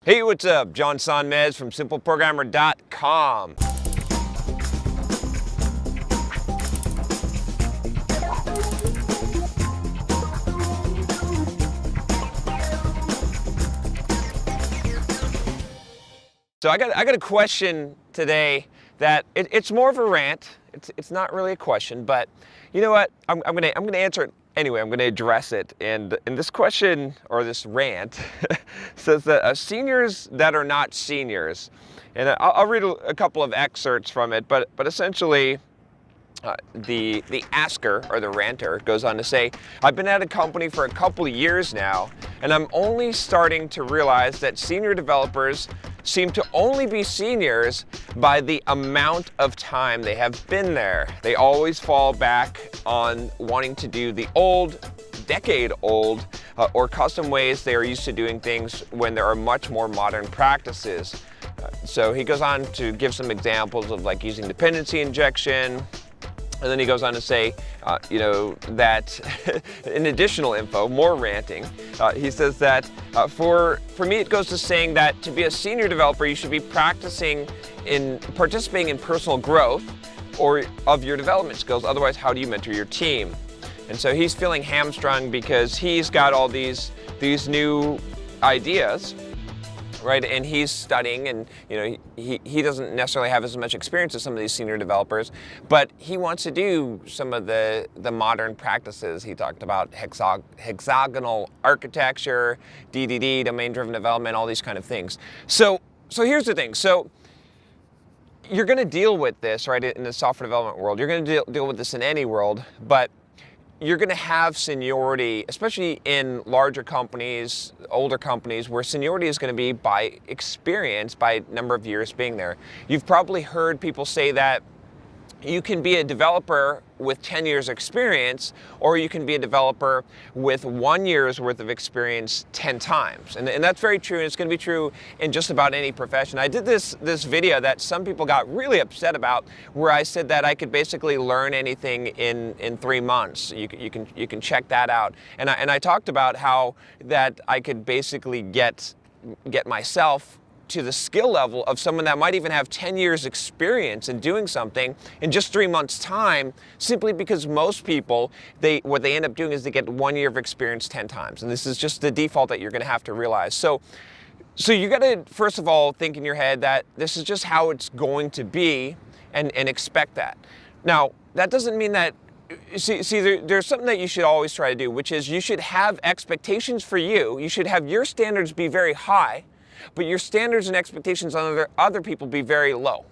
Hey, what's up? John Sonmez from simpleprogrammer.com. So I got a question today that it's more of a rant. It's not really a question, but you know what? I'm gonna answer it anyway. I'm gonna address it. And this question or this rant says that seniors that are not seniors, and I'll read a couple of excerpts from it. But essentially, the asker or the ranter goes on to say, I've been at a company for a couple of years now, and I'm only starting to realize that senior developers seem to only be seniors by the amount of time they have been there. They always fall back on wanting to do the old, decade-old, or custom ways they are used to doing things when there are much more modern practices. So he goes on to give some examples of like using dependency injection. And then he goes on to say, that in additional info, more ranting, he says that for me it goes to saying that to be a senior developer, you should be participating in personal growth or of your development skills. Otherwise, how do you mentor your team? And so he's feeling hamstrung because he's got all these new ideas, right? And he's studying, and he doesn't necessarily have as much experience as some of these senior developers, but he wants to do some of the modern practices. He talked about hexagonal architecture, DDD, domain-driven development, all these kind of things. So here's the thing. So you're going to deal with this, right, in the software development world. You're going to deal with this in any world, but you're going to have seniority, especially in larger companies, older companies, where seniority is going to be by experience, by number of years being there. You've probably heard people say that you can be a developer with 10 years experience, or you can be a developer with 1 year's worth of experience 10 times. And that's very true, and it's going to be true in just about any profession. I did this video that some people got really upset about, where I said that I could basically learn anything in 3 months. You can check that out. And I talked about how that I could basically get myself to the skill level of someone that might even have 10 years experience in doing something in just 3 months time, simply because most people, what they end up doing is they get 1 year of experience 10 times. And this is just the default that you're going to have to realize. So you got to, first of all, think in your head that this is just how it's going to be, and expect that. Now, that doesn't mean that, there's something that you should always try to do, which is you should have expectations for you. You should have your standards be very high, but your standards and expectations on other people be very low.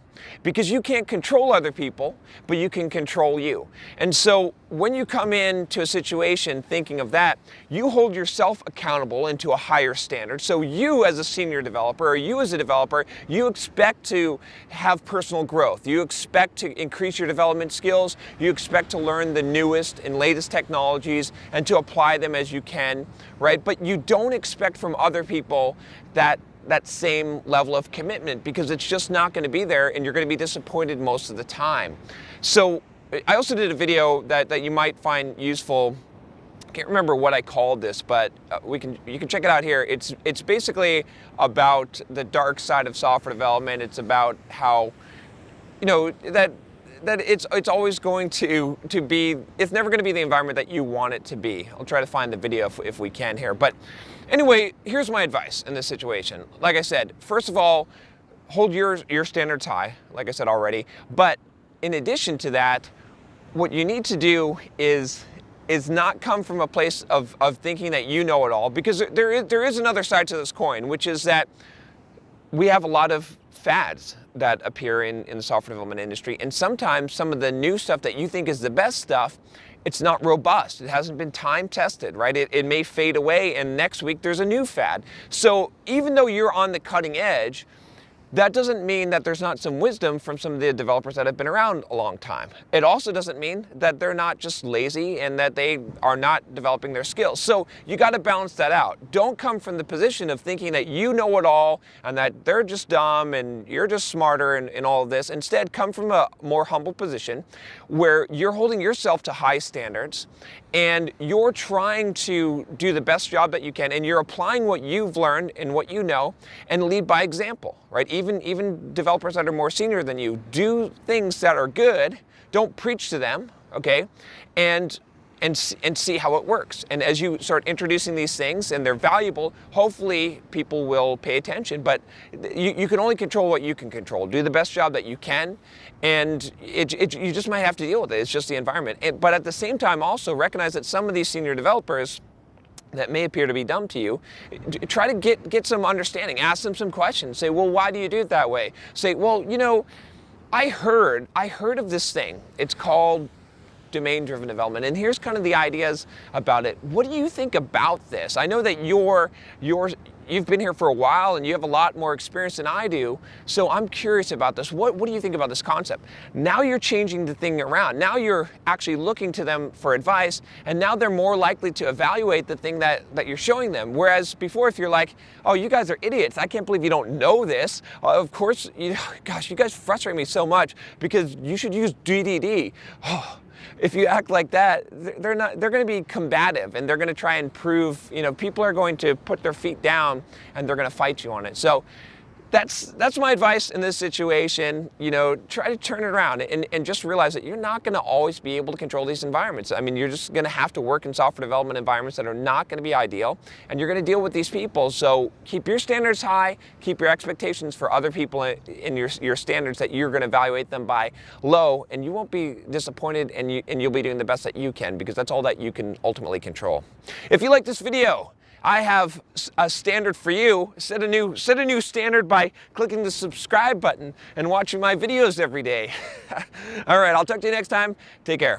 Because you can't control other people, but you can control you. And so when you come into a situation thinking of that, you hold yourself accountable into a higher standard. So you as a senior developer, or you as a developer, you expect to have personal growth. You expect to increase your development skills. You expect to learn the newest and latest technologies and to apply them as you can, right? But you don't expect from other people that same level of commitment, because it's just not going to be there, and you're going to be disappointed most of the time. So I also did a video that you might find useful. I can't remember what I called this, but you can check it out here. It's basically about the dark side of software development. It's about how that it's always going to be, it's never going to be the environment that you want it to be. I'll try to find the video if we can here. But anyway, here's my advice in this situation. Like I said, first of all, hold your standards high, like I said already. But in addition to that, what you need to do is not come from a place of thinking that you know it all, because there is another side to this coin, which is that we have a lot of fads that appear in the software development industry, and sometimes some of the new stuff that you think is the best stuff, it's not robust. It hasn't been time tested, right? It may fade away, and next week there's a new fad. So even though you're on the cutting edge, That doesn't mean that there's not some wisdom from some of the developers that have been around a long time. It also doesn't mean that they're not just lazy and that they are not developing their skills. So you got to balance that out. Don't come from the position of thinking that you know it all and that they're just dumb and you're just smarter and all of this. Instead, come from a more humble position where you're holding yourself to high standards and you're trying to do the best job that you can, and you're applying what you've learned and what you know and lead by example, right? Even developers that are more senior than you, do things that are good. Don't preach to them, okay? And see how it works. And as you start introducing these things and they're valuable, hopefully people will pay attention. But you can only control what you can control. Do the best job that you can, and you just might have to deal with it. It's just the environment. But at the same time, also recognize that some of these senior developers that may appear to be dumb to you, try to get some understanding. Ask them some questions. Say, well, why do you do it that way? Say, well, you know, I heard of this thing. It's called domain-driven development, and here's kind of the ideas about it. What do you think about this? I know that you've been here for a while and you have a lot more experience than I do, so I'm curious about this. What do you think about this concept? Now you're changing the thing around. Now you're actually looking to them for advice, and now they're more likely to evaluate the thing that you're showing them. Whereas before, if you're like, oh, you guys are idiots, I can't believe you don't know this. Of course, gosh, you guys frustrate me so much because you should use DDD. Oh, if you act like that, they're going to be combative, and they're going to try and prove, people are going to put their feet down and they're going to fight you on it. So that's my advice in this situation. Try to turn it around and just realize that you're not going to always be able to control these environments. I mean, you're just going to have to work in software development environments that are not going to be ideal, and you're going to deal with these people. So keep your standards high, keep your expectations for other people in your standards that you're going to evaluate them by low, and you won't be disappointed, and you'll be doing the best that you can, because that's all that you can ultimately control. If you like this video, I have a standard for you. Set a new standard by clicking the subscribe button and watching my videos every day. All right, I'll talk to you next time. Take care.